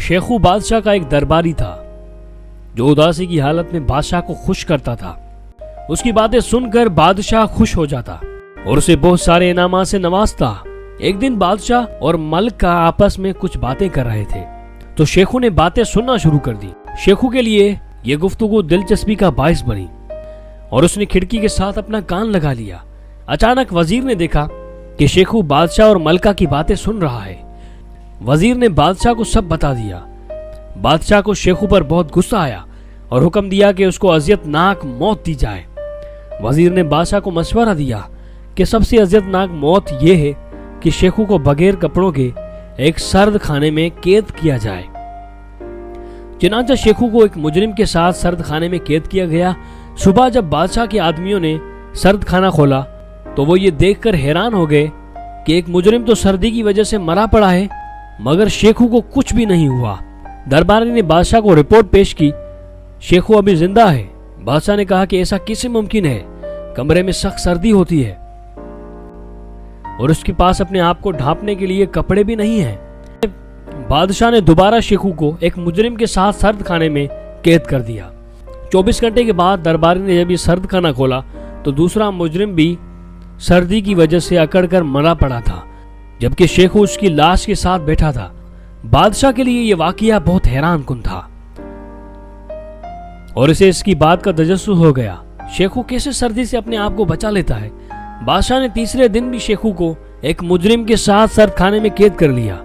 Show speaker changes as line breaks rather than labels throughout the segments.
शेखू बादशाह का एक दरबारी था जो उदासी की हालत में बादशाह को खुश करता था। उसकी बातें सुनकर बादशाह खुश हो जाता और उसे बहुत सारे इनामात से नवाजता। एक दिन बादशाह और मलिक आपस में कुछ बातें कर रहे थे तो शेखू ने बातें सुनना शुरू कर दी। शेखू के लिए ये गुफ्तगू दिलचस्पी का बाइस बनी और उसने खिड़की के साथ अपना कान लगा लिया। अचानक वजीर ने देखा कि शेखू बादशाह और मलका की बातें सुन रहा है। वजीर ने बादशाह को सब बता दिया। बादशाह को शेखू पर बहुत गुस्सा आया और हुक्म दिया कि उसको अजियतनाक मौत दी जाए। वजीर ने बादशाह को मशवरा दिया कि सबसे अजियतनाक मौत यह है कि शेखू को बगैर कपड़ों के एक सर्द खाने में कैद किया जाए। चुनांचे शेखू को एक मुजरिम के साथ सर्द खाने में कैद किया गया। सुबह जब बादशाह के आदमियों ने सर्द खाना खोला तो वो ये देखकर हैरान हो गए कि एक मुजरिम तो सर्दी की वजह से मरा पड़ा है मगर शेखू को कुछ भी नहीं हुआ। दरबारी ने बादशाह को रिपोर्ट पेश की, शेखू अभी जिंदा है। बादशाह ने कहा कि ऐसा कैसे मुमकिन है, कमरे में सख्त सर्दी होती है और उसके पास अपने आप को ढांपने के लिए कपड़े भी नहीं हैं। बादशाह ने दोबारा शेखू को एक मुजरिम के साथ सर्द खाने में कैद कर दिया। 24 घंटे के बाद दरबारी ने जब ये सर्द खाना खोला तो दूसरा मुजरिम भी सर्दी की वजह से अकड़कर मरा पड़ा था जबकि शेखू उसकी लाश के साथ बैठा था। बादशाह के लिए यह वाकया बहुत हैरान कुन था और इसे इसकी बात का तजस्सुस हो गया, शेखू कैसे सर्दी से अपने आप को बचा लेता है। बादशाह ने तीसरे दिन भी शेखू को एक मुजरिम के साथ सर्द खाने में कैद कर लिया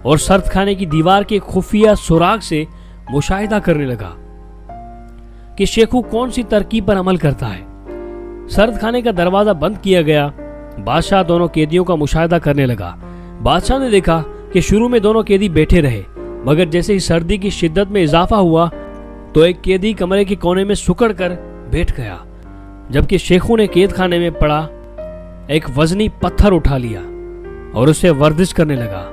और सर्द खाने की दीवार के खुफिया सुराग से मुशाहिदा करने लगा कि शेखू कौन सी तरकीब पर अमल करता है। सर्द खाने का दरवाजा बंद किया गया। बादशाह दोनों कैदियों का मुशाहिदा करने लगा। बादशाह ने देखा कि शुरू में दोनों कैदी बैठे रहे मगर जैसे ही सर्दी की शिद्दत में इजाफा हुआ तो एक कैदी कमरे के कोने में सुकड़ कर बैठ गया जबकि शेखू ने कैद खाने में पड़ा एक वजनी पत्थर उठा लिया और उसे वर्जिश करने लगा।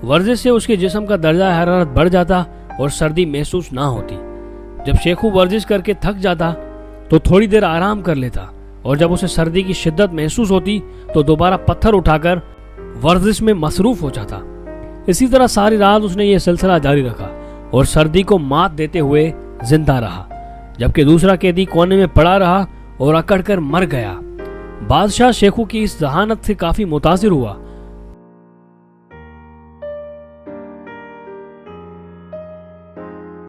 वर्जिश से उसके जिस्म का दर्जा हरारत बढ़ जाता और सर्दी महसूस ना होती। जब शेखू वर्जिश करके थक जाता तो थोड़ी देर आराम कर लेता और जब उसे सर्दी की शिद्दत महसूस होती तो दोबारा पत्थर उठाकर वर्जिश में मसरूफ हो जाता। इसी तरह सारी रात उसने ये सिलसिला जारी रखा और सर्दी को मात देते हुए जिंदा रहा जबकि दूसरा कैदी कोने में पड़ा रहा और अकड़कर मर गया। बादशाह शेखू की इस जहानत से काफी मुतासिर हुआ